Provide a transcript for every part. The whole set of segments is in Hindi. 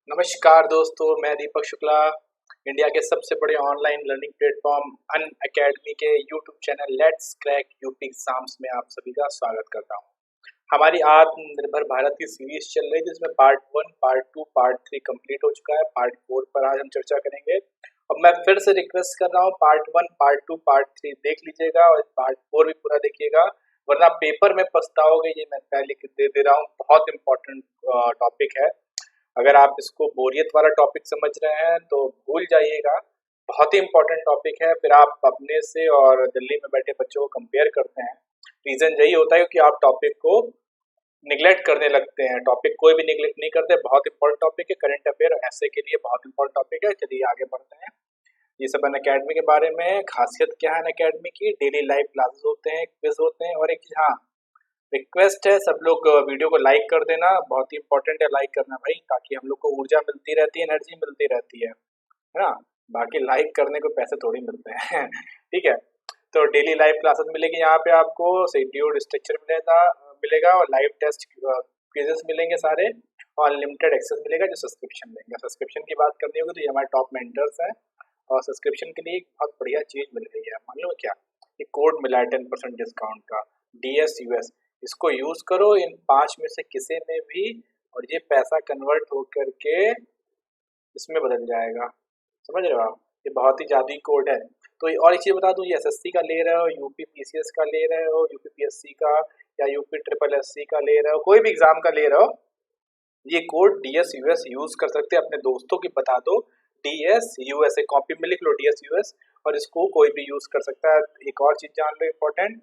नमस्कार दोस्तों, मैं दीपक शुक्ला। इंडिया के सबसे बड़े ऑनलाइन लर्निंग प्लेटफॉर्म अन अकेडमी के YouTube channel let's crack UP exams में आप सभी का स्वागत करता हूं। हमारी आत्मनिर्भर भारत की सीरीज चल रही है जिसमें पार्ट 1, पार्ट 2, पार्ट 3 कंप्लीट हो चुका है। पार्ट 4 पर आज हम चर्चा करेंगे। अब मैं फिर से रिक्वेस्ट कर रहा हूँ, पार्ट 1, पार्ट 2, पार्ट 3 देख लीजिएगा और पार्ट 4 भी पूरा देखिएगा, वरना पेपर में पछताओगे। ये मैं पहले दे दे रहा हूँ, बहुत इंपॉर्टेंट टॉपिक है। अगर आप इसको बोरियत वाला टॉपिक समझ रहे हैं तो भूल जाइएगा, बहुत ही इंपॉर्टेंट टॉपिक है। फिर आप अपने से और दिल्ली में बैठे बच्चों को कंपेयर करते हैं, रीजन यही होता है कि आप टॉपिक को निगलेक्ट करने लगते हैं। टॉपिक कोई भी निगलेक्ट नहीं करते, बहुत इंपॉर्टेंट टॉपिक है। करंट अफेयर ऐसे के लिए बहुत इंपॉर्टेंट टॉपिक है। चलिए आगे बढ़ते हैं। ये सब अन अकेडमी के बारे में। खासियत क्या है अन अकेडमी की? डेली लाइव क्लासेस होते हैं, क्विज होते हैं, और एक हाँ रिक्वेस्ट है, सब लोग वीडियो को लाइक कर देना, बहुत ही इंपॉर्टेंट है लाइक करना भाई, ताकि हम लोग को ऊर्जा मिलती रहती है, एनर्जी मिलती रहती है ना। बाकी लाइक करने को पैसे थोड़ी मिलते हैं ठीक है। तो डेली लाइव क्लासेस मिलेगी यहाँ पे आपको, शेड्यूल्ड स्ट्रक्चर मिलेगा और लाइव टेस्ट क्विजेस मिलेंगे सारे, और अनलिमिटेड एक्सेस मिलेगा जो सब्सक्रिप्शन लेंगे। सब्सक्रिप्शन की बात करनी होगी तो ये हमारे टॉप मेंटर्स हैं, और सब्सक्रिप्शन के लिए एक बहुत बढ़िया चीज मिल रही है। मालूम है क्या? एक कोड मिला है 10% डिस्काउंट का, DSUS। इसको यूज करो इन 5 में से किसी में भी, और ये पैसा कन्वर्ट होकर के इसमें बदल जाएगा। समझ रहे हो आप? ये बहुत ही जादुई कोड है। तो और एक चीज बता दूं, ये SSC का ले रहे हो, यूपी PCS का ले रहे हो, यूपी PSC का, या यूपी SSSC का ले रहे हो, कोई भी एग्जाम का ले रहे हो, ये कोड DSUS यूज कर सकते हैं। अपने दोस्तों की बता दो, DSUS, एक कॉपी में लिख लो DSUS, और इसको कोई भी यूज कर सकता है। एक और चीज जान लो इंपॉर्टेंट,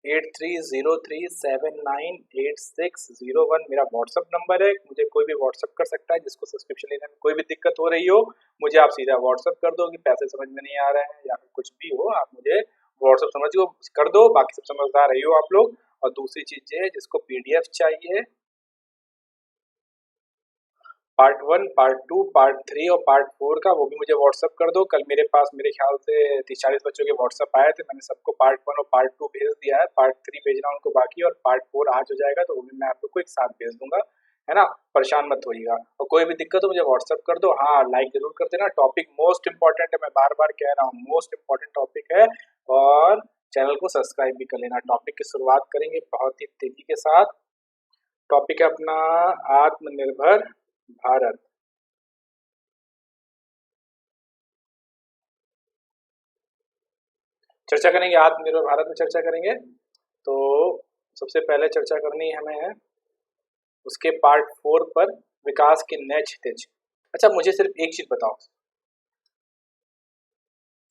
8303798601 मेरा व्हाट्सअप नंबर है। मुझे कोई भी व्हाट्सअप कर सकता है, जिसको सब्सक्रिप्शन लेने में कोई भी दिक्कत हो रही हो, मुझे आप सीधा व्हाट्सअप कर दो कि पैसे समझ में नहीं आ रहे हैं या फिर कुछ भी हो, आप मुझे व्हाट्सअप समझ कर दो। बाकी सब समझदार रही हो आप लोग। और दूसरी चीज ये, जिसको PDF चाहिए पार्ट 1, पार्ट 2, पार्ट 3 और पार्ट 4 का, वो भी मुझे व्हाट्सअप कर दो। कल मेरे पास मेरे ख्याल से 30-40 बच्चों के व्हाट्सअप आए थे, मैंने सबको पार्ट 1 और पार्ट 2 भेज दिया है। पार्ट 3 भेजना उनको बाकी, और पार्ट 4 आज हो जाएगा तो वो भी मैं आप लोग को एक साथ भेज दूंगा, है ना। परेशान मत होइएगा, और कोई भी दिक्कत हो मुझे व्हाट्सअप कर दो। हाँ, लाइक जरूर कर देना। टॉपिक मोस्ट इंपॉर्टेंट है, मैं बार बार कह रहा हूँ, मोस्ट इंपॉर्टेंट टॉपिक है। और चैनल को सब्सक्राइब भी कर लेना। टॉपिक की शुरुआत करेंगे बहुत ही तेजी के साथ। टॉपिक है अपना आत्मनिर्भर भारत। चर्चा करेंगे आत्मनिर्भर भारत में, चर्चा करेंगे। तो सबसे पहले चर्चा करनी हमें है उसके पार्ट 4 पर, विकास के नए क्षितिज। अच्छा, मुझे सिर्फ एक चीज बताओ,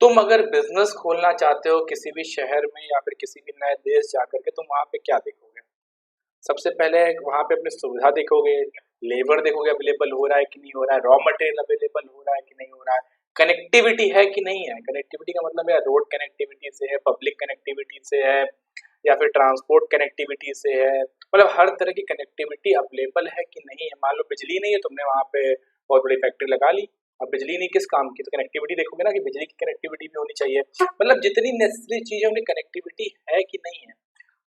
तुम अगर बिजनेस खोलना चाहते हो किसी भी शहर में या फिर किसी भी नए देश जाकर के, तुम वहां पे क्या देखोगे? सबसे पहले वहां पे अपनी सुविधा देखोगे, लेबर देखोगे अवेलेबल हो रहा है कि नहीं हो रहा है, रॉ मटेरियल अवेलेबल हो रहा है कि नहीं हो रहा है, कनेक्टिविटी है कि नहीं है। कनेक्टिविटी का मतलब है रोड कनेक्टिविटी से है, पब्लिक कनेक्टिविटी से है, या फिर ट्रांसपोर्ट कनेक्टिविटी से है। मतलब हर तरह की कनेक्टिविटी अवेलेबल है कि नहीं है। मान लो बिजली नहीं है, तुमने वहां पे बहुत बड़ी फैक्ट्री लगा ली, अब बिजली नहीं किस काम की, तो कनेक्टिविटी देखोगे ना कि बिजली की कनेक्टिविटी भी होनी चाहिए। मतलब जितनी नेसेसरी चीजें उनकी कनेक्टिविटी है कि नहीं है।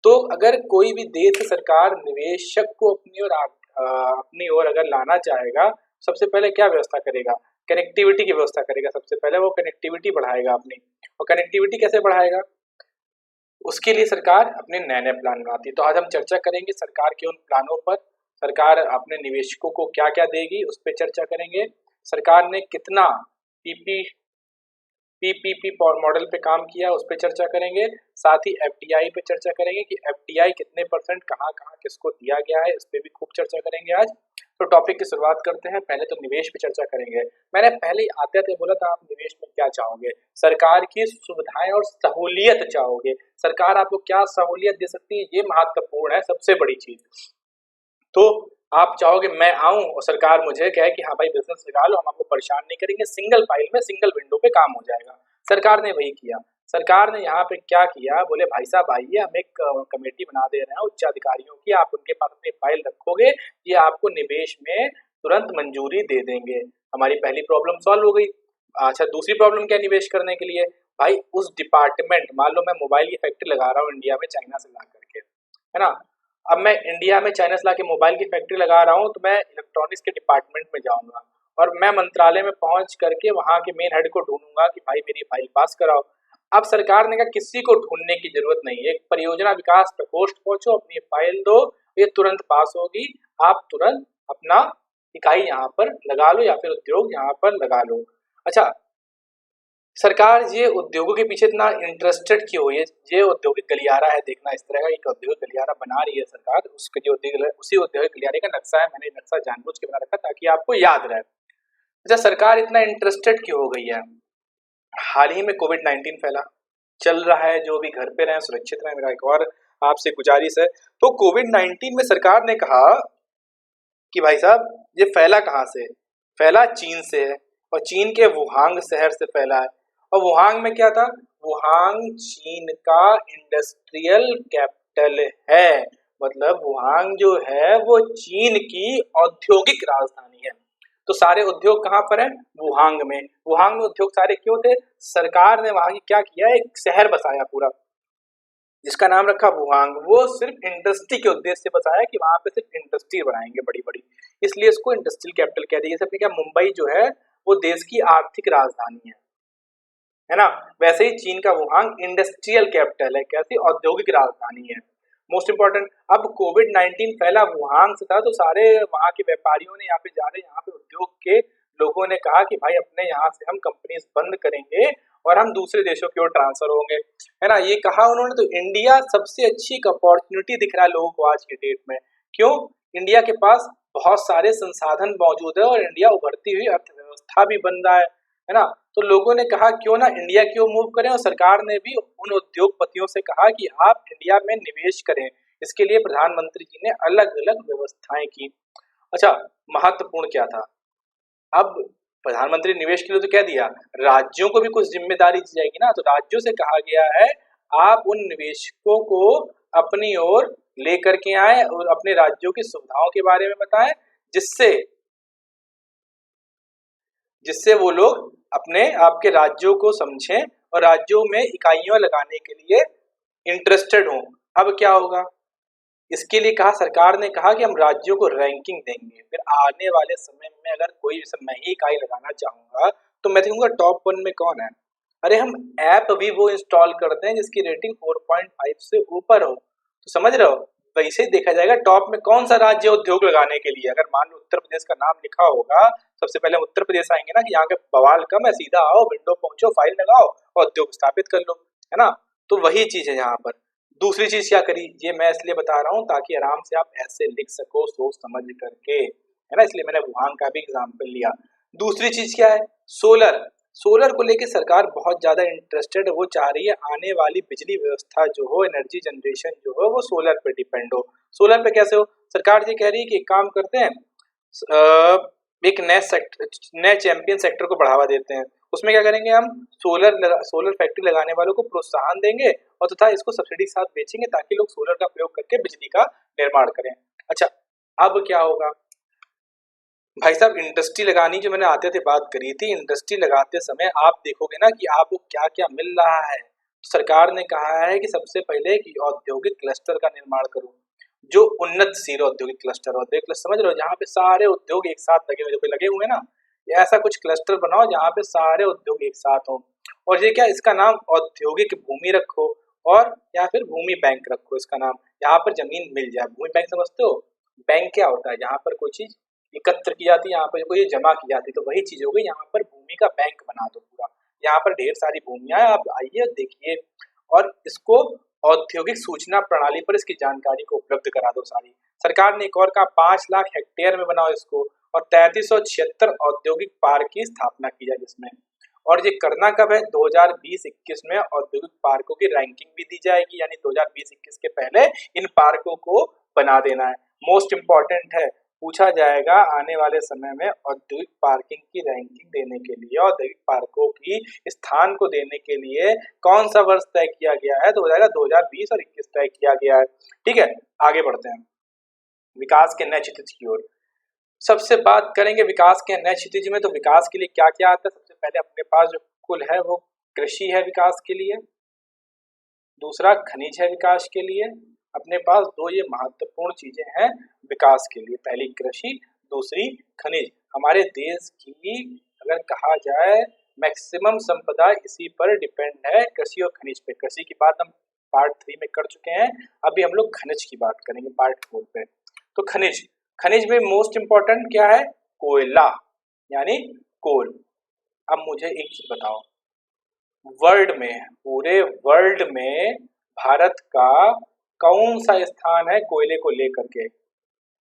तो अगर कोई भी देश सरकार निवेशक को अपनी ओर अगर लाना चाहेगा, सबसे पहले क्या व्यवस्था करेगा? कनेक्टिविटी की व्यवस्था करेगा। सबसे पहले वो कनेक्टिविटी बढ़ाएगा अपनी। और कनेक्टिविटी कैसे बढ़ाएगा? उसके लिए सरकार अपने नए नए प्लान बनाती है। तो आज हम चर्चा करेंगे सरकार के उन प्लानों पर। सरकार अपने निवेशकों को क्या क्या देगी, उस पर चर्चा करेंगे। सरकार ने कितना पीपी PPP मॉडल पे काम किया, उस पर चर्चा करेंगे। साथ ही FDI पे चर्चा करेंगे कि FDI कितने परसेंट कहाँ कहाँ किसको दिया गया है, इस पे भी खूब चर्चा करेंगे आज। तो टॉपिक की शुरुआत करते हैं। पहले तो निवेश पे चर्चा करेंगे। मैंने पहले ही आते थे बोला था, आप निवेश में क्या चाहोगे? सरकार की सुविधाएं और सहूलियत चाहोगे। सरकार आपको क्या सहूलियत दे सकती है, ये महत्वपूर्ण है, सबसे बड़ी चीज। तो आप चाहोगे मैं आऊं और सरकार मुझे कहे कि हाँ भाई बिजनेस लगा लो, हम आपको परेशान नहीं करेंगे, सिंगल फाइल में सिंगल विंडो पे काम हो जाएगा। सरकार ने वही किया। सरकार ने यहाँ पे क्या किया, बोले भाई साहब आइए, हम एक कमेटी बना दे रहे हैं उच्च अधिकारियों की, आप उनके पास अपनी फाइल रखोगे, ये आपको निवेश में तुरंत मंजूरी दे देंगे। हमारी पहली प्रॉब्लम सॉल्व हो गई। अच्छा, दूसरी प्रॉब्लम क्या निवेश करने के लिए? भाई उस डिपार्टमेंट, मान लो मैं मोबाइल की फैक्ट्री लगा रहा हूँ इंडिया में चाइना से ला करके, है ना। अब मैं इंडिया में चाइना से लाके मोबाइल की फैक्ट्री लगा रहा हूँ, तो मैं इलेक्ट्रॉनिक्स के डिपार्टमेंट में जाऊंगा और मैं मंत्रालय में पहुंच करके वहां के मेन हेड को ढूंढूंगा कि भाई मेरी फाइल पास कराओ। अब सरकार ने कहा किसी को ढूंढने की जरूरत नहीं है, एक परियोजना विकास प्रकोष्ठ पहुंचो, अपनी फाइल दो, ये तुरंत पास होगी। आप तुरंत अपना इकाई यहाँ पर लगा लो या फिर उद्योग यहाँ पर लगा लो। अच्छा, सरकार ये उद्योगों के पीछे इतना इंटरेस्टेड क्यों हुई है? ये औद्योगिक गलियारा है, देखना इस तरह का एक औद्योगिक गलियारा बना रही है सरकार, उसके जो उसी औद्योगिक गलियारे का नक्शा है, मैंने नक्शा जानबूझ के बना रखा ताकि आपको याद रहे। अच्छा, सरकार इतना इंटरेस्टेड क्यों हो गई है? हाल ही में कोविड-19 फैला, चल रहा है, जो भी घर पे रहें, सुरक्षित रहें, मेरा एक और आपसे गुजारिश है। तो कोविड-19 में सरकार ने कहा कि भाई साहब ये फैला कहाँ से? फैला चीन से है और चीन के वुहांग शहर से फैला है। और वुहांग में क्या था? वुहांग चीन का इंडस्ट्रियल कैपिटल है, मतलब वुहांग जो है वो चीन की औद्योगिक राजधानी है। तो सारे उद्योग कहाँ पर है? वुहांग में। वुहांग में उद्योग सारे क्यों थे? सरकार ने वहां की क्या किया, एक शहर बसाया पूरा, जिसका नाम रखा वुहांग। वो सिर्फ इंडस्ट्री के उद्देश्य से बसाया कि वहां पे सिर्फ इंडस्ट्री बनाएंगे बड़ी बड़ी, इसलिए इसको इंडस्ट्रियल कैपिटल कह दिया। जैसे क्या मुंबई जो है वो देश की आर्थिक राजधानी है ना, वैसे ही चीन का वुहांग इंडस्ट्रियल कैपिटल है, कैसी? औद्योगिक राजधानी है। मोस्ट इंपॉर्टेंट, अब कोविड-19 फैला वुहांग से था, तो सारे वहां के व्यापारियों ने यहाँ पे जा रहे, यहाँ पे उद्योग के लोगों ने कहा कि भाई अपने यहाँ से हम कंपनीज बंद करेंगे और हम दूसरे देशों की ओर ट्रांसफर होंगे, है ना, ये कहा उन्होंने। तो इंडिया सबसे अच्छी एक अपॉर्चुनिटी दिख रहा है लोगों को आज के डेट में। क्यों? इंडिया के पास बहुत सारे संसाधन मौजूद है और इंडिया उभरती हुई अर्थव्यवस्था भी बन रहा है ना। तो लोगों ने कहा क्यों ना इंडिया की ओर मूव करें, और सरकार ने भी उन उद्योगपतियों से कहा कि आप इंडिया में निवेश करें। इसके लिए प्रधानमंत्री जी ने अलग अलग व्यवस्थाएं की। अच्छा, महत्वपूर्ण क्या था? अब प्रधानमंत्री निवेश के लिए तो कह दिया, राज्यों को भी कुछ जिम्मेदारी दी जाएगी ना। तो राज्यों से कहा गया है आप उन निवेशकों को अपनी ओर लेकर के आए और अपने राज्यों की सुविधाओं के बारे में बताएं, जिससे जिससे वो लोग अपने आपके राज्यों को समझें और राज्यों में इकाइयां लगाने के लिए इंटरेस्टेड हों। अब क्या होगा? इसके लिए कहा, सरकार ने कहा कि हम राज्यों को रैंकिंग देंगे। फिर आने वाले समय में अगर कोई जैसे मैं ही इकाई लगाना चाहूंगा तो मैं देखूंगा टॉप 1 में कौन है। अरे हम ऐप भी वो इंस्टॉल करते हैं जिसकी रेटिंग 4.5 से ऊपर हो, तो समझ रहे हो? वैसे ही देखा जाएगा टॉप में कौन सा राज्य उद्योग लगाने के लिए। अगर मान लो उत्तर प्रदेश का नाम लिखा होगा, सबसे पहले हम उत्तर प्रदेश आएंगे ना कि यहाँ के बवाल कम है, सीधा आओ, विंडो पहुंचो, फाइल लगाओ और उद्योग स्थापित कर लो, है ना। तो वही चीज है यहाँ पर। दूसरी चीज क्या करी, ये मैं इसलिए बता रहा हूँ ताकि आराम से आप ऐसे लिख सको सोच समझ करके, है ना, इसलिए मैंने वुहांग का भी एग्जाम्पल लिया। दूसरी चीज क्या है? सोलर। सोलर को लेके सरकार बहुत ज्यादा इंटरेस्टेड है, वो चाह रही है आने वाली बिजली व्यवस्था जो हो, एनर्जी जनरेशन जो हो, वो सोलर पे डिपेंड हो। सोलर पे कैसे हो? सरकार ये कह रही है कि एक काम करते हैं, एक नए चैंपियन सेक्टर को बढ़ावा देते हैं। उसमें क्या करेंगे, हम सोलर फैक्ट्री लगाने वालों को प्रोत्साहन देंगे और तथा इसको सब्सिडी के साथ बेचेंगे ताकि लोग सोलर का प्रयोग करके बिजली का निर्माण करें। अच्छा, अब क्या होगा भाई साहब? इंडस्ट्री लगानी जो मैंने आते थे बात करी थी, इंडस्ट्री लगाते समय आप देखोगे ना कि आपको क्या क्या मिल रहा है। सरकार ने कहा है कि सबसे पहले कि औद्योगिक क्लस्टर का निर्माण करो, जो उन्नतशील औद्योगिक क्लस्टर, औद्योगिक क्लस्टर समझ रहे हो, जहाँ पे सारे उद्योग एक साथ लगे हुए ना, ऐसा कुछ क्लस्टर बनाओ जहाँ पे सारे उद्योग एक साथ हो। और ये क्या, इसका नाम औद्योगिक भूमि रखो और या फिर भूमि बैंक रखो इसका नाम। यहाँ पर जमीन मिल जाए, भूमि बैंक समझते हो? बैंक क्या होता है? जहाँ पर कोई चीज एकत्र की जाती है, यहाँ पर कोई जमा की जाती है, तो वही चीज हो गई। यहाँ पर भूमि का बैंक बना दो पूरा, यहाँ पर ढेर सारी भूमियां है, आप आइए देखिए और इसको औद्योगिक सूचना प्रणाली पर इसकी जानकारी को उपलब्ध करा दो सारी। सरकार ने एक और कहा 5 लाख हेक्टेयर में बनाओ इसको और 3376 औद्योगिक पार्क की स्थापना की जाए जिसमें। और ये करना कब है? 2020-21 में औद्योगिक पार्कों की रैंकिंग भी दी जाएगी, यानी 2020-21 के पहले इन पार्कों को बना देना है। मोस्ट इम्पॉर्टेंट है, पूछा जाएगा आने वाले समय में औद्योगिक पार्किंग की रैंकिंग देने के लिए, औद्योगिक पार्कों की स्थान को देने के लिए कौन सा वर्ष तय किया गया है? तो हो जाएगा 2020 और 21 तय किया गया है। ठीक है, आगे बढ़ते हैं विकास के नए क्षितिज की ओर। सबसे बात करेंगे विकास के नए क्षितिज में, तो विकास के लिए क्या क्या आता है? सबसे पहले अपने पास जो कुल है वो कृषि है विकास के लिए, दूसरा खनिज है विकास के लिए, अपने पास दो ये महत्वपूर्ण चीजें हैं विकास के लिए, पहली कृषि, दूसरी खनिज। हमारे देश की अगर कहा जाए मैक्सिमम संपदा इसी पर डिपेंड है, कृषि और खनिज पे। कृषि की बात हम पार्ट 3 में कर चुके हैं, अभी हम लोग खनिज की बात करेंगे पार्ट 4 पे। तो खनिज, खनिज में मोस्ट इंपॉर्टेंट क्या है? कोयला यानी कोल। अब मुझे एक चीज बताओ, वर्ल्ड में, पूरे वर्ल्ड में भारत का कौन सा स्थान है कोयले को लेकर के?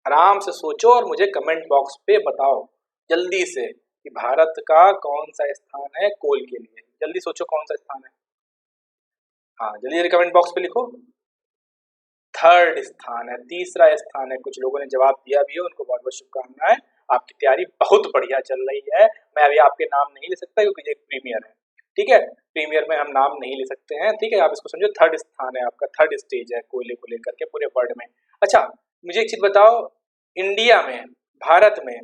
आराम से सोचो और मुझे कमेंट बॉक्स पे बताओ जल्दी से कि भारत का कौन सा स्थान है कोल के लिए। जल्दी सोचो कौन सा स्थान है। हाँ जल्दी कमेंट बॉक्स पे लिखो। थर्ड स्थान है, तीसरा स्थान है। कुछ लोगों ने जवाब दिया भी है, उनको बहुत बहुत शुभकामनाएं। आपकी तैयारी बहुत बढ़िया चल रही है। मैं अभी आपके नाम नहीं ले सकता क्योंकि ये प्रीमियर है, ठीक है। प्रीमियर में हम नाम नहीं ले सकते हैं, ठीक है। आप इसको समझो थर्ड स्थान है आपका, थर्ड स्टेज है कोयले को लेकर के पूरे वर्ल्ड में। अच्छा मुझे एक चीज बताओ, इंडिया में, भारत में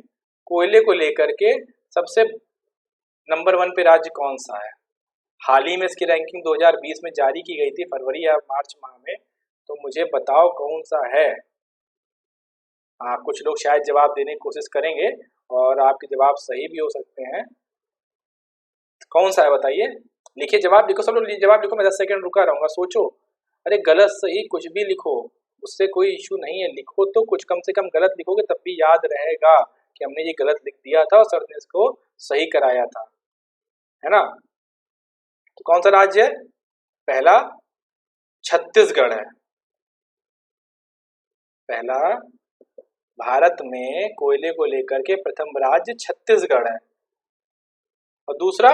कोयले को लेकर के सबसे नंबर 1 पे राज्य कौन सा है? हाल ही में इसकी रैंकिंग 2020 में जारी की गई थी, फरवरी या मार्च माह में। तो मुझे बताओ कौन सा है। हाँ कुछ लोग शायद जवाब देने की कोशिश करेंगे और आपके जवाब सही भी हो सकते हैं। कौन सा है बताइए, लिखिए जवाब, लिखो सब लोग जवाब लिखो। मैं 10 सेकंड रुका रहूंगा, सोचो। अरे गलत सही कुछ भी लिखो, उससे कोई इशू नहीं है। लिखो तो कुछ, कम से कम गलत लिखोगे तब भी याद रहेगा कि हमने ये गलत लिख दिया था और सर ने इसको सही कराया था, है ना। तो कौन सा राज्य है? पहला छत्तीसगढ़ है। पहला भारत में कोयले को लेकर के प्रथम राज्य छत्तीसगढ़ है और दूसरा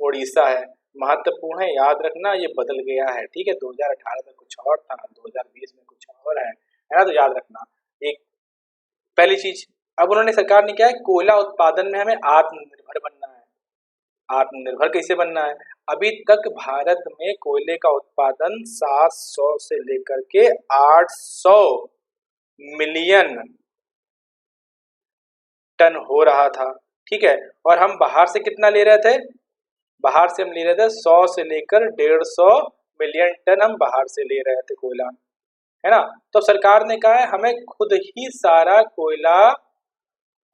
उड़ीसा है। महत्वपूर्ण है, याद रखना, ये बदल गया है, ठीक है। 2018 में कुछ और था, 2020 में कुछ और है ना। तो याद रखना एक पहली चीज। अब उन्होंने, सरकार ने क्या है, कोयला उत्पादन में हमें आत्मनिर्भर बनना है। आत्मनिर्भर कैसे बनना है? अभी तक भारत में कोयले का उत्पादन 700 से लेकर के 800 मिलियन टन हो रहा था, ठीक है। और हम बाहर से कितना ले रहे थे? बाहर से हम ले रहे थे 100 से लेकर 150 मिलियन टन हम बाहर से ले रहे थे कोयला, है ना। तो सरकार ने कहा है हमें खुद ही सारा कोयला,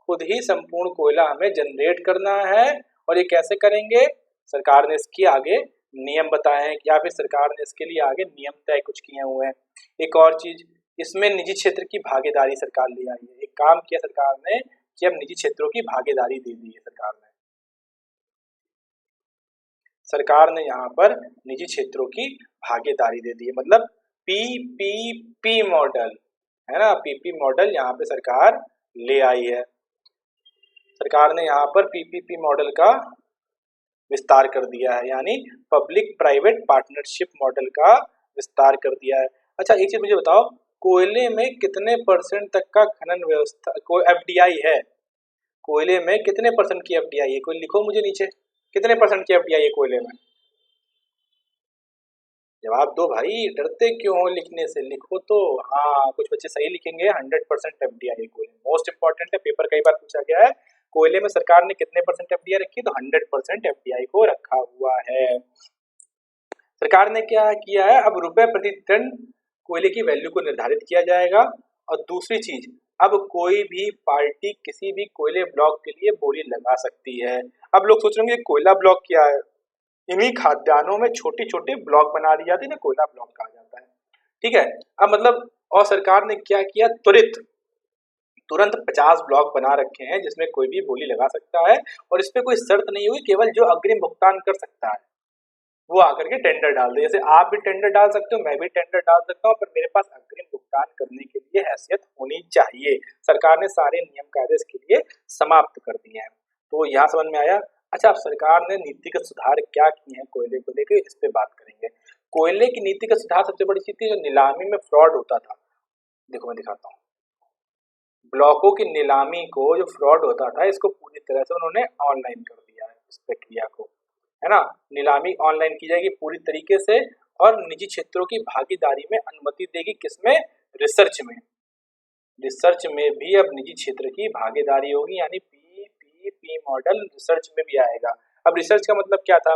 खुद ही संपूर्ण कोयला हमें जनरेट करना है। और ये कैसे करेंगे? सरकार ने इसके आगे नियम बताए हैं, या फिर सरकार ने इसके लिए आगे नियम तय कुछ किए हुए हैं। एक और चीज, इसमें निजी क्षेत्र की भागीदारी सरकार ले आई है। एक काम किया सरकार ने कि अब निजी क्षेत्रों की भागीदारी दे दी है सरकार ने। सरकार ने यहाँ पर निजी क्षेत्रों की भागीदारी दे दी है, मतलब पीपीपी मॉडल, है ना। पीपी मॉडल यहाँ पे सरकार ले आई है। सरकार ने यहाँ पर पीपीपी मॉडल का विस्तार कर दिया है, यानी पब्लिक प्राइवेट पार्टनरशिप मॉडल का विस्तार कर दिया है। अच्छा एक चीज मुझे बताओ, कोयले में कितने % तक का खनन व्यवस्था, कोई एफडीआई है? कोयले में कितने % की एफडीआई है? कोई लिखो मुझे नीचे, कितने % की एफडीआई है कोयले में? जवाब दो भाई, डरते क्यों हो लिखने से, लिखो तो। हाँ कुछ बच्चे सही लिखेंगे। 100% एफडीआई कोयले, मोस्ट इंपॉर्टेंट है, पेपर कई बार पूछा गया है। कोयले में सरकार ने कितने % एफडीआई रखी? तो 100% एफडीआई को रखा हुआ है। सरकार ने क्या किया है, अब रुपए प्रति टन कोयले की वैल्यू को निर्धारित किया जाएगा। और दूसरी चीज, अब कोई भी पार्टी किसी भी कोयले ब्लॉक के लिए बोली लगा सकती है। अब लोग सोच रहे होंगे कोयला ब्लॉक क्या है? इन्हीं खाद्यान्नों में छोटी छोटी ब्लॉक बना दी जाती है ना, कोयला ब्लॉक कहा जाता है, ठीक है। अब मतलब, और सरकार ने क्या किया, तुरंत 50 ब्लॉक बना रखे हैं जिसमें कोई भी बोली लगा सकता है। और इस पे कोई शर्त नहीं हुई, केवल जो अग्रिम भुगतान कर सकता है वो आकर के टेंडर डाल दे। जैसे आप भी टेंडर डाल सकते हो, मैं भी टेंडर डाल सकता हूँ, पर मेरे पास अग्रिम भुगतान करने के लिए हैसियत होनी चाहिए। सरकार ने सारे नियम कायदे इसके लिए समाप्त कर दिए हैं। तो यहाँ समझ में आया। अच्छा, अब सरकार ने नीतिगत सुधार क्या किए हैं कोयले को लेकर, इस पे बात करेंगे। कोयले की नीतिगत सुधार सबसे बड़ी चीज थी जो नीलामी में फ्रॉड होता था। देखो मैं दिखाता हूँ, ब्लॉकों की नीलामी को जो फ्रॉड होता था, इसको पूरी तरह से उन्होंने ऑनलाइन कर दिया है, इस प्रक्रिया को, है ना। नीलामी ऑनलाइन की जाएगी पूरी तरीके से, और निजी क्षेत्रों की भागीदारी में अनुमति देगी, किसमें? रिसर्च में। रिसर्च में भी अब निजी क्षेत्र की भागीदारी होगी, यानी पीपीपी मॉडल रिसर्च में भी आएगा। अब रिसर्च का मतलब क्या था?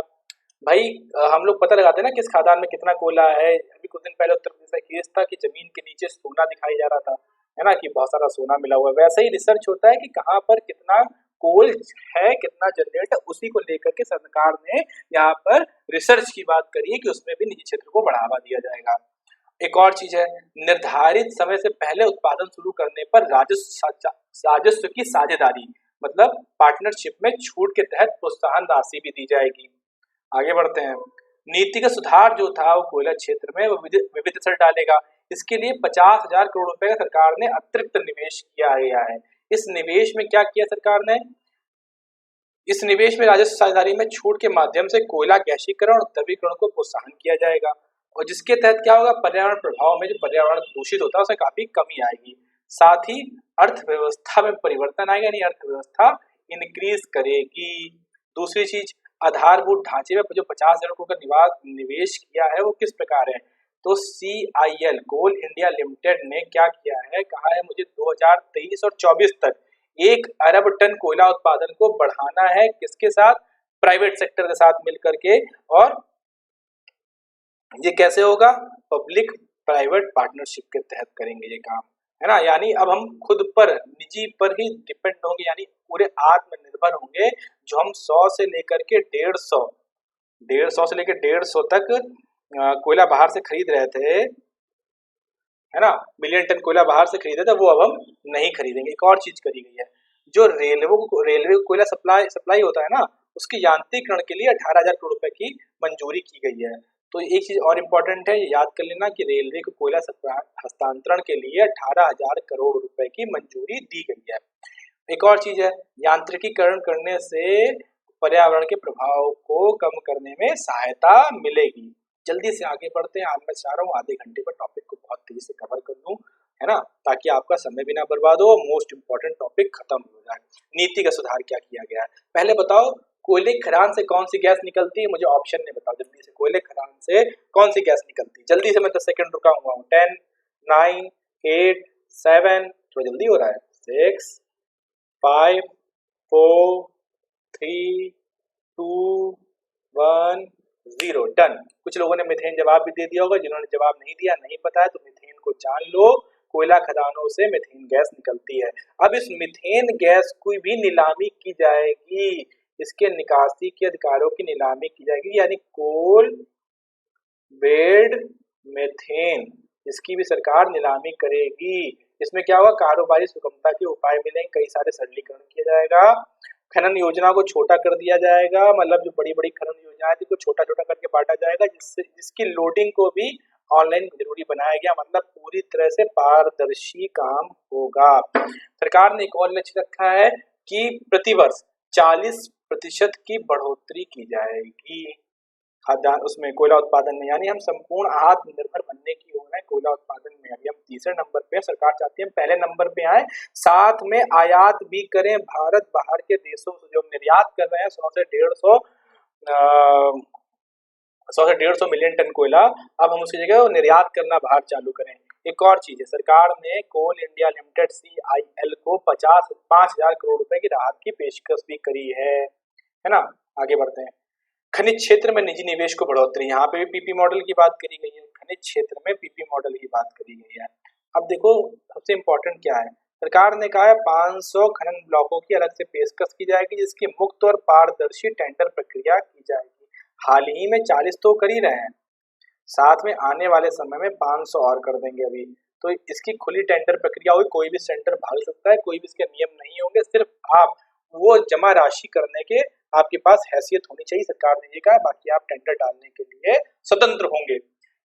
भाई हम लोग पता लगाते हैं ना किस खदान में कितना कोयला है। अभी कुछ दिन पहले उत्तर प्रदेश का केस था कि जमीन के नीचे सोना दिखाई जा रहा था, है ना, कि बहुत सारा सोना मिला हुआ है। वैसे ही रिसर्च होता है कि कहाँ पर कितना कोल है, कितना जनरेट है, उसी को लेकर के सरकार ने यहाँ पर रिसर्च की बात करी है कि उसमें भी निजी क्षेत्र को बढ़ावा दिया जाएगा। एक और चीज है, निर्धारित समय से पहले उत्पादन शुरू करने पर राजस्व की साझेदारी, मतलब पार्टनरशिप में छूट के तहत प्रोत्साहन राशि भी दी जाएगी। आगे बढ़ते हैं। नीतिगत सुधार जो था वो कोयला क्षेत्र में वो विविध असर डालेगा। इसके लिए 50,000 करोड़ रुपए का सरकार ने अतिरिक्त निवेश किया गया है। इस निवेश में क्या किया सरकार ने? इस निवेश में राजस्व साझेदारी में छूट के माध्यम से कोयला गैसीकरण और द्रवीकरण को प्रोत्साहन किया जाएगा, और जिसके तहत क्या होगा, पर्यावरण प्रभाव में जो पर्यावरण दूषित होता है उसमें काफी कमी आएगी। साथ ही अर्थव्यवस्था में परिवर्तन आएगा, यानी अर्थव्यवस्था इंक्रीज करेगी। दूसरी चीज, आधारभूत ढांचे में जो 50,000 करोड़ का निवेश किया है वो किस प्रकार है? तो CIL कोल इंडिया लिमिटेड ने क्या किया है, कहा है मुझे 2023 और 24 तक 1 अरब टन कोयला उत्पादन को बढ़ाना है। किसके साथ? प्राइवेट सेक्टर के साथ मिलकर के। और ये कैसे होगा? पब्लिक प्राइवेट पार्टनरशिप के तहत करेंगे ये काम, है ना। यानी अब हम खुद पर, निजी पर ही डिपेंड होंगे, यानी पूरे आत्मनिर्भर होंगे। जो हम 100 से लेकर के 150 से लेकर 150 तक कोयला बाहर से खरीद रहे थे, है ना, मिलियन टन कोयला बाहर से खरीदे थे, वो अब हम नहीं खरीदेंगे। एक और चीज करी गई है, जो रेलवे को कोयला सप्लाई होता है ना, उसके यांत्रिकरण के लिए 18,000 करोड़ रुपए की मंजूरी की गई है। तो एक चीज और इम्पोर्टेंट है, याद कर लेना कि रेलवे को कोयला हस्तांतरण के लिए 18,000 करोड़ रुपए की मंजूरी दी गई है। एक और चीज है, यांत्रिकीकरण करने से पर्यावरण के प्रभाव को कम करने में सहायता मिलेगी। जल्दी से आगे बढ़ते हैं। आज मैं चाह रहा हूँ आधे घंटे में टॉपिक को बहुत तेजी से कवर कर दूं, है ना, ताकि आपका समय भी ना बर्बाद हो, मोस्ट इंपॉर्टेंट टॉपिक खत्म हो जाए। नीति का सुधार क्या किया गया है? पहले बताओ, कोयले खदान से कौन सी गैस निकलती है? मुझे ऑप्शन में बताओ जल्दी से। कोयले खदान से कौन सी गैस निकलती है? जल्दी से, मैं 10 सेकंड रुका हुआ हूँ। 10, 9, 8, 7, थोड़ा जल्दी हो रहा है, 6, 5, 4, 3, 2, 1, 0, डन। कुछ लोगों ने मीथेन जवाब भी दे दिया होगा, जिन्होंने जवाब नहीं दिया, नहीं पता है, तो मीथेन को जान लो। कोयला खदानों से मीथेन गैस निकलती है। अब इस मीथेन गैस की भी नीलामी की जाएगी, इसके निकासी के अधिकारों की नीलामी की जाएगी, यानी कोल बेड मीथेन, इसकी भी सरकार नीलामी करेगी। इसमें क्या होगा, कारोबारी सुगमता के उपाय मिलेंगे, कई सारे सरलीकरण किया जाएगा। खनन योजना को छोटा कर दिया जाएगा, मतलब जो बड़ी बड़ी खनन योजनाएं थी को छोटा छोटा करके बांटा जाएगा, जिसकी लोडिंग को भी ऑनलाइन जरूरी बनाया गया, मतलब पूरी तरह से पारदर्शी काम होगा। सरकार ने एक और लक्ष्य रखा है कि प्रतिवर्ष 40% की बढ़ोतरी की जाएगी खाद्यान्न उसमें, कोयला उत्पादन में, यानी हम संपूर्ण आत्मनिर्भर बनने की ओर है कोयला उत्पादन में। अभी हम तीसरे नंबर पे, सरकार चाहती है हम पहले नंबर पे आए, साथ में आयात भी करें। भारत बाहर के देशों से जो निर्यात कर रहे हैं 100 से 150 मिलियन टन कोयला, अब हम उसकी जगह निर्यात करना बाहर चालू करें। एक और चीज है, सरकार ने कोल इंडिया लिमिटेड CIL को 5,000 करोड़ रुपए की राहत की पेशकश भी करी है ना। आगे बढ़ते हैं। खनिज क्षेत्र में निजी निवेश को बढ़ोतरी, यहाँ पे भी PP मॉडल की बात करी गई है। खनिज क्षेत्र में PP मॉडल की बात करी गई है। अब देखो, सबसे इम्पोर्टेंट क्या है, सरकार ने कहा है 500 खनन ब्लॉकों की अलग से पेशकश की जाएगी, जिसकी मुक्त और पारदर्शी टेंडर प्रक्रिया की जाएगी। हाल ही में 40 तो कर ही रहे हैं, साथ में आने वाले समय में 500 और कर देंगे अभी। तो इसकी खुली टेंडर प्रक्रिया होगी, कोई भी सेंटर भाग सकता है, कोई भी इसके नियम नहीं होंगे, सिर्फ आप वो जमा राशि करने के आपके पास हैसियत होनी चाहिए, सरकार ने ये कहा, बाकी आप टेंडर डालने के लिए स्वतंत्र होंगे।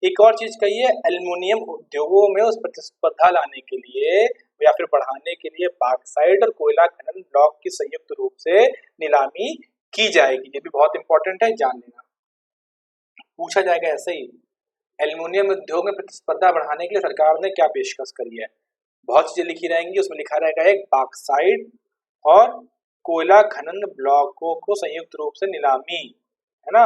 एक और चीज कही है, एल्युमिनियम उद्योगों में उस प्रतिस्पर्धा लाने के लिए या फिर बढ़ाने के लिए बॉक्साइट और कोयला खनन ब्लॉक की संयुक्त रूप से नीलामी की जाएगी। ये भी बहुत इंपॉर्टेंट है, जान लेना, पूछा जाएगा ऐसे ही। एल्युमिनियम उद्योग में प्रतिस्पर्धा बढ़ाने के लिए सरकार ने क्या पेशकश करी है? बहुत चीजें लिखी रहेंगी, उसमें लिखा रहेगा एक बॉक्साइट और कोयला खनन ब्लॉकों को संयुक्त रूप से नीलामी, है ना,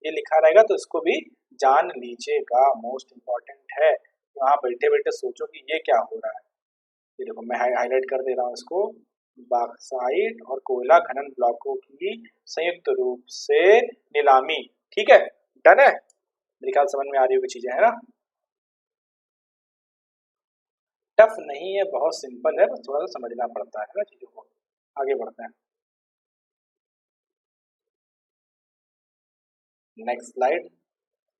ये लिखा रहेगा, तो इसको भी जान लीजिएगा, मोस्ट इम्पोर्टेंट है। वहां बैठे बैठे सोचो कि ये क्या हो रहा है। ये देखो मैं हाईलाइट कर दे रहा हूँ इसको, बॉक्साइट और कोयला खनन ब्लॉकों की संयुक्त रूप से नीलामी, ठीक है, डन है, मेरे ख्याल समझ में आ रही होगी चीजें, है ना। टफ नहीं है, बहुत सिंपल है, बस थोड़ा सा समझना पड़ता है ना चीजों को। आगे बढ़ते हैं, नेक्स्ट स्लाइड।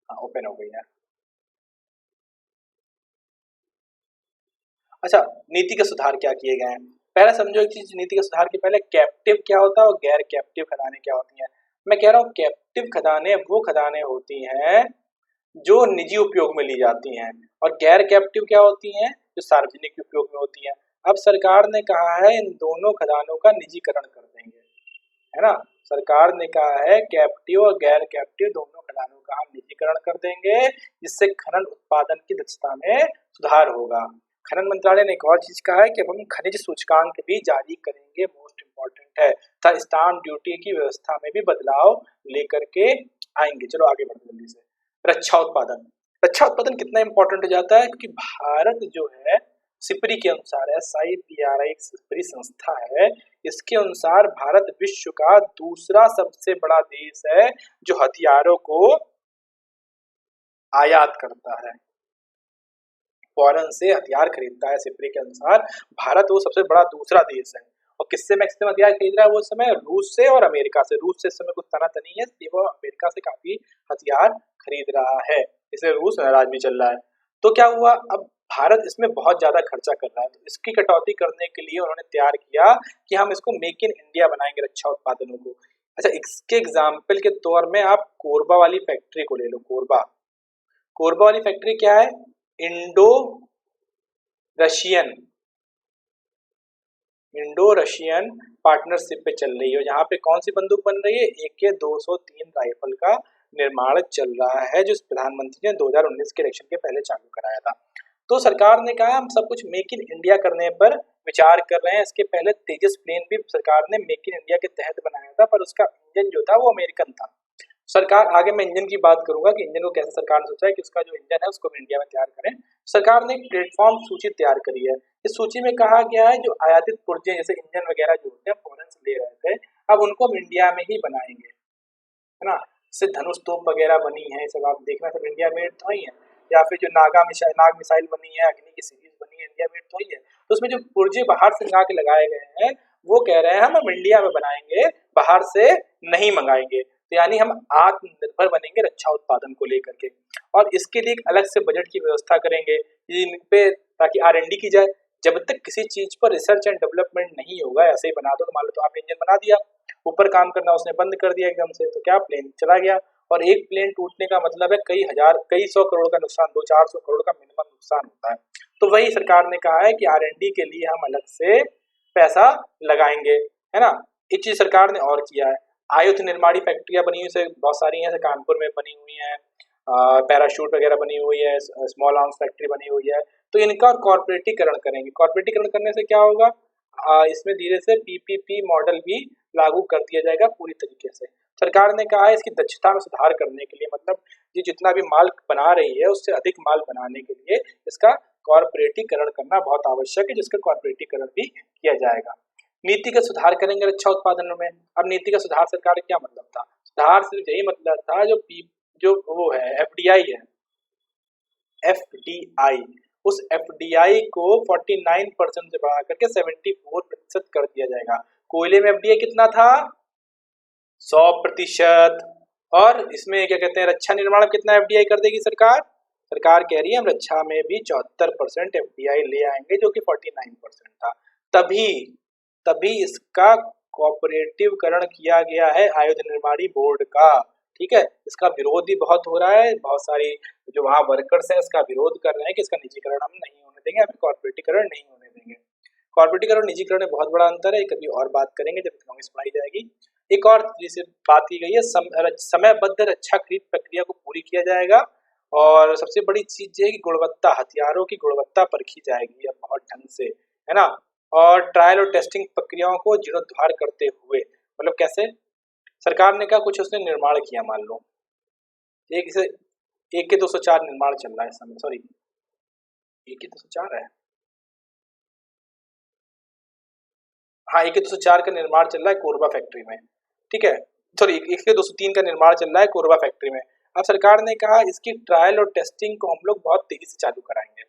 हाँ, ओपन हो गई है। अच्छा, नीति के सुधार क्या किए गए हैं। पहले समझो एक चीज, नीति के सुधार के पहले कैप्टिव क्या होता है और गैर कैप्टिव खदानें क्या होती हैं। मैं कह रहा हूँ कैप्टिव खदानें वो खदानें होती हैं जो निजी उपयोग में ली जाती हैं, और गैर कैप्टिव क्या होती हैं, जो सार्वजनिक उपयोग में होती हैं। अब सरकार ने कहा है इन दोनों खदानों का निजीकरण कर देंगे, है ना। सरकार ने कहा है कैप्टिव और गैर कैप्टिव दोनों खदानों का हम निजीकरण कर देंगे, जिससे खनन उत्पादन की दक्षता में सुधार होगा। खनन मंत्रालय ने एक और चीज कहा है कि अब हम खनिज सूचकांक भी जारी करेंगे, मोस्ट इम्पोर्टेंट है, तथा स्टाम्प ड्यूटी की व्यवस्था में भी बदलाव लेकर के आएंगे। चलो आगे बढ़ते जल्दी से। रक्षा उत्पादन, रक्षा उत्पादन कितना इंपॉर्टेंट हो जाता है, क्योंकि भारत जो है सिपरी के अनुसार, SIPRI एक सिपरी संस्था है, इसके अनुसार भारत विश्व का दूसरा सबसे बड़ा देश है जो हथियारों को आयात करता है, फॉरेन से हथियार खरीदता है। सिपरी के अनुसार भारत वो सबसे बड़ा दूसरा देश है। और किससे मैक्सिमम हथियार खरीद रहा है वो समय, रूस से और अमेरिका से। रूस से इस समय कुछ तनातनी है, वो अमेरिका से काफी हथियार खरीद रहा है, इसलिए रूस नाराज भी चल रहा है। तो क्या हुआ, अब भारत इसमें बहुत ज्यादा खर्चा कर रहा है, तो इसकी कटौती करने के लिए उन्होंने तैयार किया कि हम इसको मेक इन इंडिया बनाएंगे, रक्षा उत्पादनों को। अच्छा, इसके एग्जाम्पल के तौर में आप कोरबा वाली फैक्ट्री को ले लो। कोरबा, कोरबा वाली फैक्ट्री क्या है, Indo Russian Indo Russian partnership पे चल रही है, जहाँ पे कौन सी बंदूक बन रही है, AK-203 राइफल का निर्माण चल रहा है, जो प्रधानमंत्री ने 2019 के इलेक्शन के पहले चालू कराया था। तो सरकार ने कहा हम सब कुछ मेक इन इंडिया करने पर विचार कर रहे हैं। इसके पहले तेजस प्लेन भी सरकार ने मेक इन इंडिया के तहत बनाया था, पर उसका इंजन जो था वो अमेरिकन था। सरकार, आगे मैं इंजन की बात करूंगा कि इंजन को कैसे सरकार ने सोचा है कि उसका जो इंजन है उसको हम इंडिया में तैयार करें। सरकार ने एक प्लेटफॉर्म सूची तैयार करी है। इस सूची में कहा गया है जो आयातित पुर्जे जैसे इंजन वगैरह जो होते हैं फॉरेन से ले रहे थे, अब उनको हम इंडिया में ही बनाएंगे, है ना। जैसे धनुष तोप वगैरह बनी है, सब आप देखना, सब इंडिया मेड तो ही है। या फिर जो नाग मिसाइल बनी है, अग्नि की सीरीज बनी है, इंडिया मेड तो ही है। तो उसमें जो पुर्जे बाहर से मंगा के लगाए गए हैं, वो कह रहे हैं हम इंडिया में बनाएंगे, बाहर से नहीं मंगाएंगे। तो यानी हम आत्मनिर्भर बनेंगे रक्षा उत्पादन को लेकर के, और इसके लिए एक अलग से बजट की व्यवस्था करेंगे इन पे, ताकि R&D की जाए। जब तक किसी चीज पर रिसर्च एंड डेवलपमेंट नहीं होगा, ऐसे ही बना दो, मान लो तो आपने इंजन बना दिया, ऊपर काम करना उसने बंद कर दिया एकदम से, तो क्या प्लेन चला गया। और एक प्लेन टूटने का मतलब है कई हजार, कई सौ करोड़ का नुकसान, 200-400 करोड़ का मिनिमम नुकसान होता है। तो वही सरकार ने कहा है कि R&D के लिए हम अलग से पैसा लगाएंगे, है ना। एक चीज सरकार ने और किया है, आयुध निर्माणी फैक्ट्रियां बनी हुई से बहुत सारी हैं, कानपुर में बनी हुई हैं, पैराशूट वगैरह बनी हुई है, स्मॉल आर्म्स फैक्ट्री बनी हुई है। तो इनका कॉर्पोरेटीकरण करेंगे। कॉर्पोरेटीकरण करने से क्या होगा, इसमें धीरे से PPP मॉडल भी लागू कर दिया जाएगा पूरी तरीके से। सरकार ने कहा है इसकी दक्षता में सुधार करने के लिए, मतलब ये जितना भी माल बना रही है उससे अधिक माल बनाने के लिए इसका कॉर्पोरेटीकरण करना बहुत आवश्यक है, जिसका कॉर्पोरेटीकरण भी किया जाएगा। नीति का सुधार करेंगे रक्षा उत्पादन में। अब नीति का सुधार सरकार का क्या मतलब था, सुधार सिर्फ यही मतलब था जो वो है FDI है, FDI, उस FDI को 49% से बढ़ा करके 74% कर दिया जाएगा। कोयले में FDI कितना था, 100%। और इसमें क्या कहते हैं, रक्षा निर्माण में कितना FDI कर देगी सरकार, सरकार कह रही है हम रक्षा में भी 74% FDI ले आएंगे, जो कि 49% था। तभी तभी इसका कॉर्पोरेटिवकरण किया गया है आयुध निर्माणी बोर्ड का, ठीक है। इसका विरोध भी बहुत हो रहा है, बहुत सारी जो वहाँ वर्कर्स हैं इसका विरोध कर रहे हैं कि इसका निजीकरण हम नहीं होने देंगे, अभी कॉर्पोरेटीकरण नहीं होने देंगे। कॉर्पोरेटीकरण निजीकरण में बहुत बड़ा अंतर है, कभी और बात करेंगे जब इकोनॉमिक्स पढ़ाई जाएगी। एक और जिसे बात की गई है, समयबद्ध रक्षा खरीद प्रक्रिया को पूरी किया जाएगा, और सबसे बड़ी चीज ये है कि गुणवत्ता, हथियारों की गुणवत्ता परखी जाएगी अब बहुत ढंग से, है ना। और ट्रायल और टेस्टिंग प्रक्रियाओं को जीर्णोद्धार करते हुए, मतलब कैसे, सरकार ने कहा कुछ उसने निर्माण किया, मान लो एक से AK-204 निर्माण चल रहा है इस समय, सॉरी AK-204 है, हाँ AK-204 का निर्माण चल रहा है कोरबा फैक्ट्री में, ठीक है। सॉरी 203 का निर्माण चल रहा है कोरबा फैक्ट्री में। अब सरकार ने कहा इसकी ट्रायल और टेस्टिंग को हम लोग बहुत तेजी से चालू कराएंगे,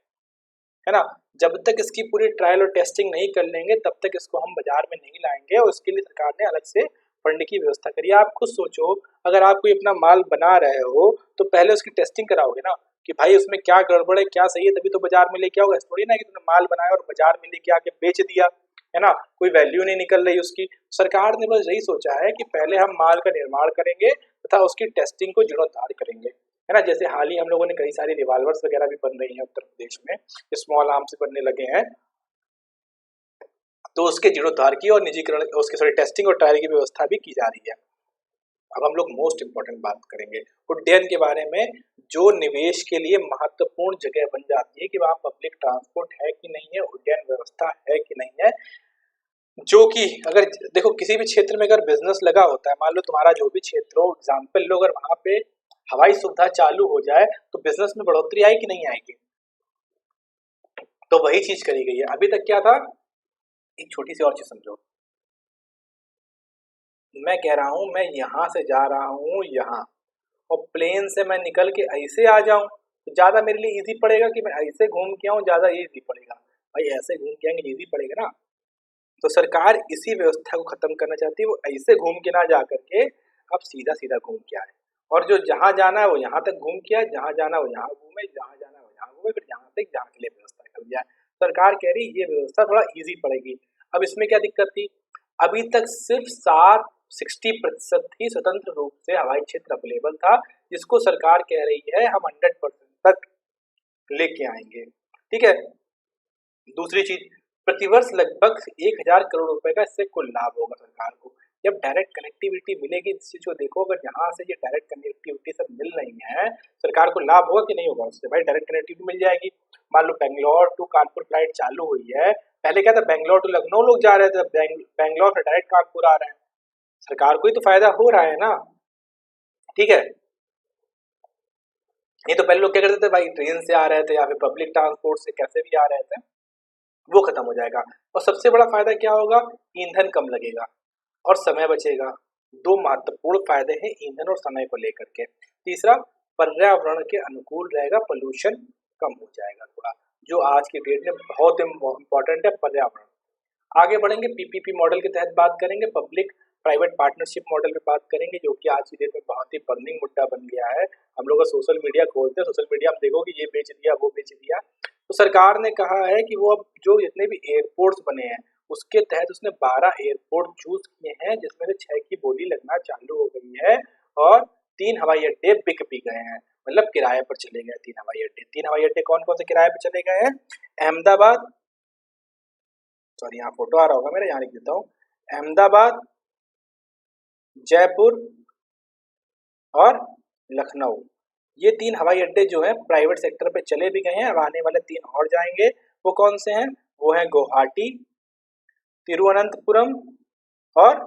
है ना। जब तक इसकी पूरी ट्रायल और टेस्टिंग नहीं कर लेंगे तब तक इसको हम बाजार में नहीं लाएंगे, और उसके लिए सरकार ने अलग से फंड की व्यवस्था करी है। आप खुद सोचो, अगर आप कोई अपना माल बना रहे हो तो पहले उसकी टेस्टिंग कराओगे ना कि भाई उसमें क्या गड़बड़ है, क्या सही है, तभी तो बाजार में लेके आओगे। थोड़ी ना कि तुमने माल बनाया और बाजार में लेके आके बेच दिया, है ना, कोई वैल्यू नहीं निकल रही उसकी। सरकार ने बस यही सोचा है कि पहले हम माल का निर्माण करेंगे तथा उसकी टेस्टिंग को जीर्णोद्धार करेंगे, है ना। जैसे हाल ही हम लोगों ने कई सारी रिवॉल्वर्स वगैरह भी बन रही हैं उत्तर प्रदेश में, स्मॉल आर्म्स बनने लगे हैं, तो उसके जीर्णोद्धार की और निजीकरण, उसके सॉरी टेस्टिंग और ट्रायल की व्यवस्था भी की जा रही है। अब हम लोग मोस्ट इम्पोर्टेंट बात करेंगे उड्डयन के बारे में, जो निवेश के लिए महत्वपूर्ण जगह बन जाती है कि वहाँ पब्लिक ट्रांसपोर्ट है कि नहीं है, उड्डयन व्यवस्था है कि नहीं है। जो कि अगर देखो किसी भी क्षेत्र में अगर बिजनेस लगा होता है, मान लो तुम्हारा जो भी क्षेत्र हो, एग्जाम्पल लो, अगर वहां पे हवाई सुविधा चालू हो जाए तो बिजनेस में बढ़ोतरी आएगी कि नहीं आएगी। तो वही चीज करी गई है। अभी तक क्या था, एक छोटी सी और चीज समझो, मैं कह रहा हूं मैं यहां से जा रहा हूं यहाँ, और प्लेन से मैं निकल के ऐसे आ जाऊं तो ज्यादा मेरे लिए इजी पड़ेगा कि मैं ऐसे घूम के आऊं, ज्यादा इजी पड़ेगा। भाई ऐसे घूम के आएंगे इजी पड़ेगा ना। तो सरकार इसी व्यवस्था को खत्म करना चाहती है, वो ऐसे घूम के ना जा करके अब सीधा सीधा घूम के आए, और जो जहां जाना है वो यहाँ तक घूम के आए, जहां जाना है वो यहाँ घूमे, जहां जाना है वो यहाँ घूमे, फिर यहाँ तक जहाँ के लिए व्यवस्था कर दिया है। सरकार कह रही ये व्यवस्था थोड़ा ईजी पड़ेगी। अब इसमें क्या दिक्कत थी, अभी तक सिर्फ 60% ही स्वतंत्र रूप से हवाई क्षेत्र अवेलेबल था, जिसको सरकार कह रही है हम 100% तक लेके आएंगे। ठीक है। दूसरी चीज, प्रतिवर्ष लगभग 1000 करोड़ रुपए का इससे कुल लाभ होगा सरकार को। जब डायरेक्ट कनेक्टिविटी मिलेगी, इससे जो देखो अगर यहाँ से ये डायरेक्ट कनेक्टिविटी सब मिल रही है, सरकार को लाभ होगा कि नहीं होगा उससे। भाई डायरेक्ट कनेक्टिविटी मिल जाएगी। मान लो बेंगलोर टू कानपुर फ्लाइट चालू हुई है, पहले क्या था बेंगलोर टू लखनऊ लोग जा रहे थे, बेंगलोर से डायरेक्ट कानपुर आ रहे हैं, सरकार को ही तो फायदा हो रहा है ना। ठीक है। नहीं तो पहले लोग क्या करते थे, भाई ट्रेन से आ रहे थे या फिर पब्लिक ट्रांसपोर्ट से कैसे भी आ रहे थे, वो खत्म हो जाएगा। और सबसे बड़ा फायदा क्या होगा, ईंधन कम लगेगा और समय बचेगा। दो महत्वपूर्ण फायदे हैं ईंधन और समय को लेकर के। तीसरा, पर्यावरण के अनुकूल रहेगा, पोल्यूशन कम हो जाएगा थोड़ा, जो आज की डेट में बहुत इंपॉर्टेंट है पर्यावरण। आगे बढ़ेंगे, पीपीपी मॉडल के तहत बात करेंगे, पब्लिक प्राइवेट पार्टनरशिप मॉडल पे बात करेंगे, जो कि आज की डेट में बहुत ही बर्निंग मुद्दा बन गया है। हम लोग सोशल मीडिया खोलते हैं, सोशल मीडिया में देखो कि ये बेच दिया वो बेच दिया। तो सरकार ने कहा है कि वो अब जो जितने भी एयरपोर्ट्स बने हैं उसके तहत उसने 12 एयरपोर्ट चूज किए हैं, जिसमें से 6 की बोली लगना चालू हो गई है, और 3 हवाई अड्डे बिक भी गए हैं, मतलब किराए पर चले गए 3 हवाई अड्डे। 3 हवाई अड्डे कौन कौन से किराए पर चले गए हैं, अहमदाबाद, सॉरी यहाँ फोटो आ रहा होगा मेरा, यहाँ लिख देता हूँ, अहमदाबाद, जयपुर और लखनऊ। ये 3 हवाई अड्डे जो है प्राइवेट सेक्टर पे चले भी गए हैं, अब आने वाले 3 और जाएंगे। वो कौन से हैं, वो है गुवाहाटी, तिरुवनंतपुरम और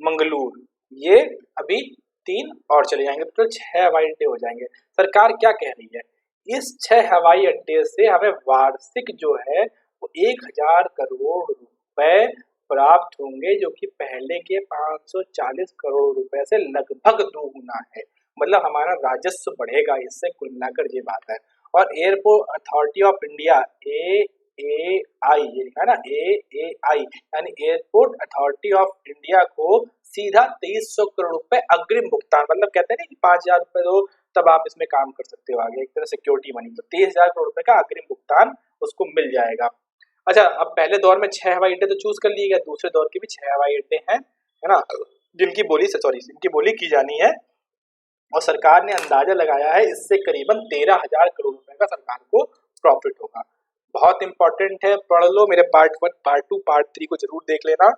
मंगलूर। ये अभी 3 और चले जाएंगे, तो 6 हवाई अड्डे हो जाएंगे। सरकार क्या कह रही है, इस 6 हवाई अड्डे से हमें वार्षिक जो है वो 1000 करोड़ रुपए प्राप्त होंगे, जो कि पहले के 540 करोड़ रुपए से लगभग दोगुना है। मतलब हमारा राजस्व बढ़ेगा इससे, कुल मिलाकर ये बात है। और airport authority of India AAI, ये लिखा है ना AAI, यानी एयरपोर्ट अथॉरिटी ऑफ इंडिया को सीधा 2300 करोड़ रुपए अग्रिम भुगतान, मतलब कहते हैं ना कि 5000 रुपए दो तब आप इसमें काम कर सकते हो आगे, एक तरह सिक्योरिटी मनी, तो 23,000 करोड़ रुपए का अग्रिम भुगतान उसको मिल जाएगा। अच्छा, अब पहले दौर में 6 हवाई अड्डे तो चूज कर लिए गए, दूसरे दौर के भी 6 हवाई अड्डे हैं, है ना, जिनकी बोली की जानी है। और सरकार ने अंदाजा लगाया है इससे करीबन 13,000 करोड़ रुपए का सरकार को प्रॉफिट होगा। बहुत इंपॉर्टेंट है, पढ़ लो, मेरे पार्ट 1, पार्ट 2, पार्ट 3 को जरूर देख लेना,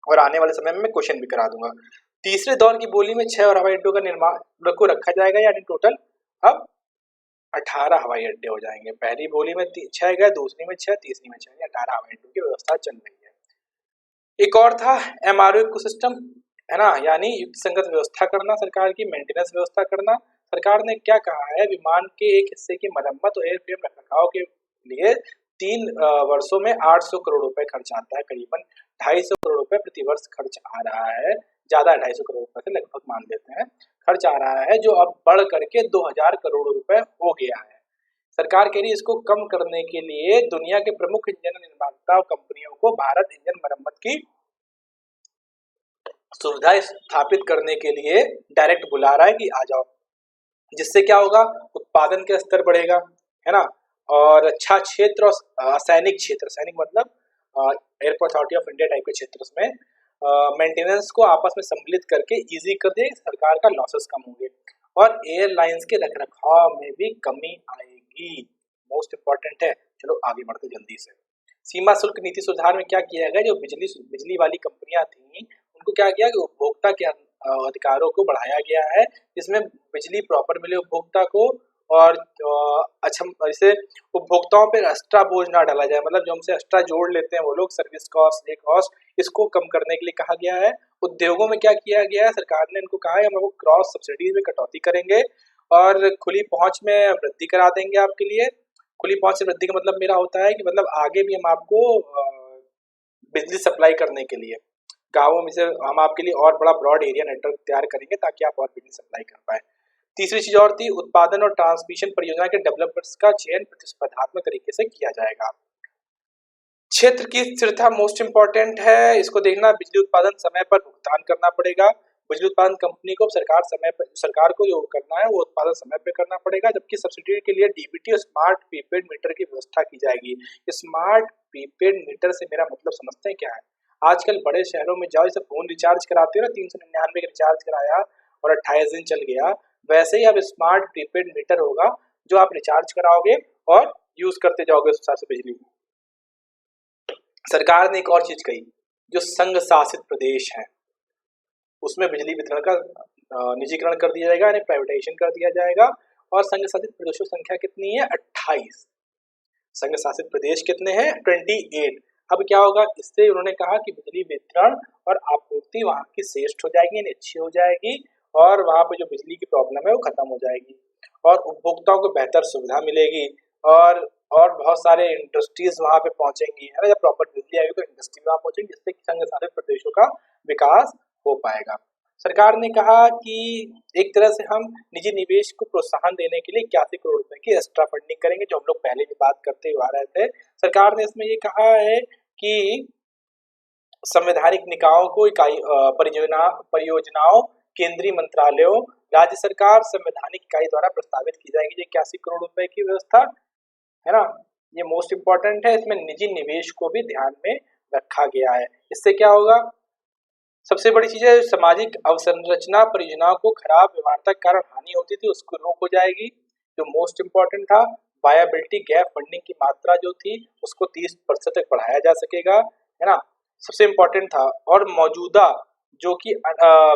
और आने वाले समय में मैं क्वेश्चन भी करा दूंगा। तीसरे दौर की बोली में 6 और हवाई अड्डों का निर्माण को रखा जाएगा, यानी टोटल अब 18 हवाई अड्डे हो जाएंगे। पहली बोली में 6 गए, दूसरी में 6, तीसरी में 6, 18 हवाई अड्डों की व्यवस्था चल रही है। एक और था MRO इकोसिस्टम, है ना, यानी युक्त संगत व्यवस्था करना, सरकार की मेंटेनेंस व्यवस्था करना। सरकार ने क्या कहा है, विमान के एक हिस्से की मरम्मत और एयरफ्रेम रखरखाव के लिए 3 वर्षों में 800 करोड़ रुपए खर्च आता है, करीबन 250 करोड़ रुपए प्रति वर्ष खर्च आ रहा है, ज़्यादा 250 करोड़ रुपए से लगभग मान लेते हैं खर्च आ रहा है, जो अब बढ़ करके 2000 करोड़ रुपए हो गया है। सरकार कह रही है इसको कम करने के लिए दुनिया के प्रमुख इंजन निर्माता कंपनियों को भारत इंजन मरम्मत की सुविधा स्थापित करने के लिए डायरेक्ट बुला रहा है कि आ जाओ। जिससे क्या होगा, उत्पादन का स्तर बढ़ेगा, है ना, और अच्छा क्षेत्र और सैनिक क्षेत्र, सैनिक मतलब airport authority of India type के क्षेत्र में मेंटेनेंस को आपस में सम्मिलित करके इजी कर दे, सरकार का लॉसेस कम होंगे और एयरलाइंस के रखरखाव में भी कमी आएगी। मोस्ट इंपॉर्टेंट है। चलो आगे बढ़ते जल्दी से। सीमा शुल्क नीति सुधार में क्या किया गया, जो बिजली वाली कंपनियां थी उनको क्या किया कि उपभोक्ता के अधिकारों को बढ़ाया गया है, जिसमें बिजली प्रॉपर मिले उपभोक्ता को और अच्छा इसे उपभोक्ताओं पर एक्स्ट्रा बोझ ना डाला जाए, मतलब जो हमसे एक्स्ट्रा जोड़ लेते हैं वो लोग सर्विस कॉस्ट, ये कॉस्ट, इसको कम करने के लिए कहा गया है। उद्योगों में क्या किया गया है, सरकार ने इनको कहा है हम लोग क्रॉस सब्सिडीज में कटौती करेंगे और खुली पहुंच में वृद्धि करा देंगे आपके लिए। खुली पहुंच से वृद्धि का मतलब मेरा होता है कि मतलब आगे भी हम आपको बिजली सप्लाई करने के लिए गाँवों में से हम आपके लिए और बड़ा ब्रॉड एरिया नेटवर्क तैयार करेंगे ताकि आप और बिजली सप्लाई कर पाए। तीसरी चीज और थी, उत्पादन और ट्रांसमिशन परियोजना के डेवलपर्स का चयन प्रतिस्पर्धात्मक तरीके से किया जाएगा। क्षेत्र की स्थिरता मोस्ट इंपॉर्टेंट है, इसको देखना। बिजली उत्पादन समय पर भुगतान करना पड़ेगा। बिजली उत्पादन कंपनी को सरकार को जो करना है वो उत्पादन समय पे करना पड़ेगा, जबकि सब्सिडी के लिए डीबीटी और स्मार्ट प्रीपेड मीटर की व्यवस्था की जाएगी। स्मार्ट प्रीपेड मीटर से मेरा मतलब समझते हैं क्या है? आजकल बड़े शहरों में जाओ, जैसे फोन रिचार्ज कराते हो ना, 399 का रिचार्ज कराया और 28 दिन चल गया, वैसे ही अब स्मार्ट प्रीपेड मीटर होगा जो आप रिचार्ज कराओगे और यूज करते जाओगे उस हिसाब से बिजली। सरकार ने एक और चीज कही, जो संघ शासित प्रदेश है उसमें बिजली वितरण का निजीकरण कर दिया जाएगा, यानी प्राइवेटाइजेशन कर दिया जाएगा। और संघ शासित प्रदेशों की संख्या कितनी है? 28। संघ शासित प्रदेश कितने हैं? 28। अब क्या होगा, इससे उन्होंने कहा कि बिजली वितरण और आपूर्ति वहां की श्रेष्ठ हो जाएगी, यानी अच्छी हो जाएगी और वहां पे जो बिजली की प्रॉब्लम है वो खत्म हो जाएगी और उपभोक्ताओं को बेहतर सुविधा मिलेगी और बहुत सारे इंडस्ट्रीज वहां पे पहुंचेंगी, है ना। जब प्रॉपर बिजली आएगी तो इंडस्ट्री वहां पहुंचेंगी, जिससे कि संघ शासित प्रदेशों का विकास हो पाएगा। सरकार ने कहा कि एक तरह से हम निजी निवेश को प्रोत्साहन देने के लिए 81 करोड़ रुपए की एक्स्ट्रा फंडिंग करेंगे, जो हम लोग पहले भी बात करते हुए आ रहे थे। सरकार ने इसमें ये कहा है कि संवैधानिक निकायों को परियोजनाओं, केंद्रीय मंत्रालयों, राज्य सरकार, संवैधानिक इकाई द्वारा प्रस्तावित की जाएगी। 81 करोड़ रुपए की व्यवस्था, है ना, ये मोस्ट इंपॉर्टेंट है। इसमें निजी निवेश को भी ध्यान में रखा गया है। इससे क्या होगा, सबसे बड़ी चीज है, सामाजिक अवसंरचना परियोजनाओं को खराब व्यवहार के कारण हानि होती थी उसको रोक हो जाएगी, जो मोस्ट इंपॉर्टेंट था। वायबिलिटी गैप फंडिंग की मात्रा जो थी उसको 30% तक बढ़ाया जा सकेगा, है ना, सबसे इंपॉर्टेंट था। और मौजूदा जो कि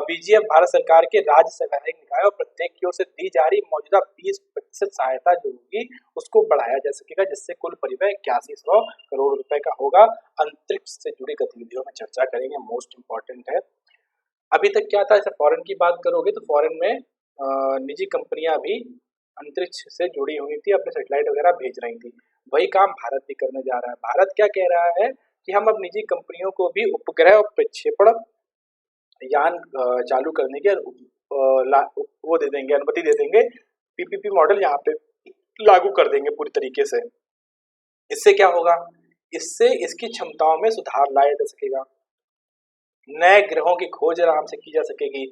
बीजीएफ भारत सरकार के राज्य संवैधानिक निकाय और प्रत्येक की ओर से दी जा रही मौजूदा 20% सहायता जो होगी उसको बढ़ाया जा सकेगा, जिससे कुल परिव्यय 8100 करोड़ रुपए का होगा। अंतरिक्ष से जुड़ी गतिविधियों में चर्चा करेंगे, मोस्ट इंपॉर्टेंट है। अभी तक क्या था, जैसे फॉरेन की बात करोगे तो फॉरेन में निजी कंपनियां भी अंतरिक्ष से जुड़ी हुई थी, अपने सैटेलाइट वगैरह भेज रही थी। वही काम भारत भी करने जा रहा है। भारत क्या कह रहा है कि हम अब निजी कंपनियों को भी उपग्रह और प्रक्षेपण यान चालू करने की वो दे देंगे, अनुमति दे देंगे। पीपीपी मॉडल यहाँ पे लागू कर देंगे पूरी तरीके से। इससे क्या होगा, इससे इसकी क्षमताओं में सुधार लाया जा सकेगा, नए ग्रहों की खोज आराम से की जा सकेगी,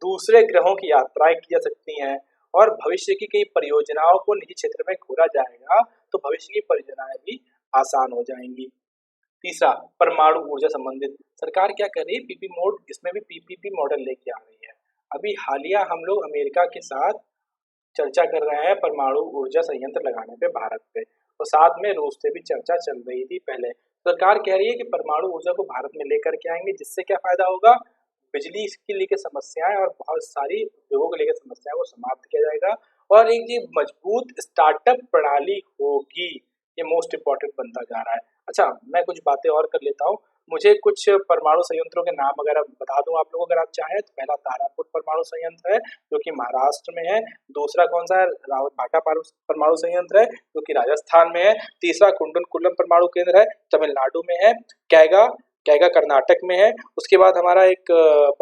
दूसरे ग्रहों की यात्राएं की जा सकती हैं और भविष्य की कई परियोजनाओं को निजी क्षेत्र में खोला जाएगा तो भविष्य की परियोजनाएं भी आसान हो जाएंगी। तीसरा, परमाणु ऊर्जा संबंधित सरकार क्या कर रही है, पीपी मोड, इसमें भी पीपीपी मॉडल लेके आ रही है। अभी हालिया हम लोग अमेरिका के साथ चर्चा कर रहे हैं परमाणु ऊर्जा संयंत्र लगाने पे भारत पे, और साथ में रूस से भी चर्चा चल रही थी पहले। सरकार कह रही है कि परमाणु ऊर्जा को भारत में लेकर के आएंगे, जिससे क्या फायदा होगा, बिजली के लेकर समस्याएं और बहुत सारी उद्योगों को लेकर समस्याएं को समाप्त किया जाएगा और एक ये मजबूत स्टार्टअप प्रणाली होगी। ये मोस्ट इंपॉर्टेंट बनता जा रहा है। अच्छा, मैं कुछ बातें और कर लेता हूँ। मुझे कुछ परमाणु संयंत्रों के नाम अगर बता दूं आप लोगों, अगर आप चाहें तो। पहला तारापुर परमाणु संयंत्र है जो कि महाराष्ट्र में है। दूसरा कौन सा है, रावत भाटा परमाणु संयंत्र है जो कि राजस्थान में है। तीसरा कुंडनकुलम परमाणु केंद्र है, तमिलनाडु में है। कैगा क्या कर्नाटक में है। उसके बाद हमारा एक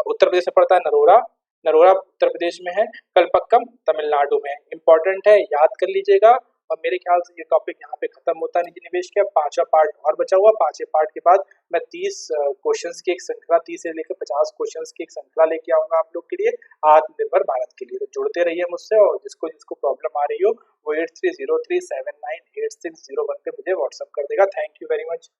उत्तर प्रदेश में पड़ता है नरोरा, नरोरा उत्तर प्रदेश में है। कलपक्कम तमिलनाडु में। इंपॉर्टेंट है, याद कर लीजिएगा। और मेरे ख्याल से ये टॉपिक यहाँ पे खत्म होता है निजी निवेश का। 5वां पार्ट और बचा हुआ, 5वें पार्ट के बाद मैं 30 क्वेश्चंस की एक श्रृंखला, 30 से लेकर 50 क्वेश्चंस की एक श्रृंखला लेके आऊंगा आप लोग के लिए, आत्मनिर्भर भारत के लिए। तो जुड़ते रहिए मुझसे, और जिसको जिसको प्रॉब्लम आ रही हो वो 8303798601 पे मुझे व्हाट्सअप कर देगा। Thank you very much.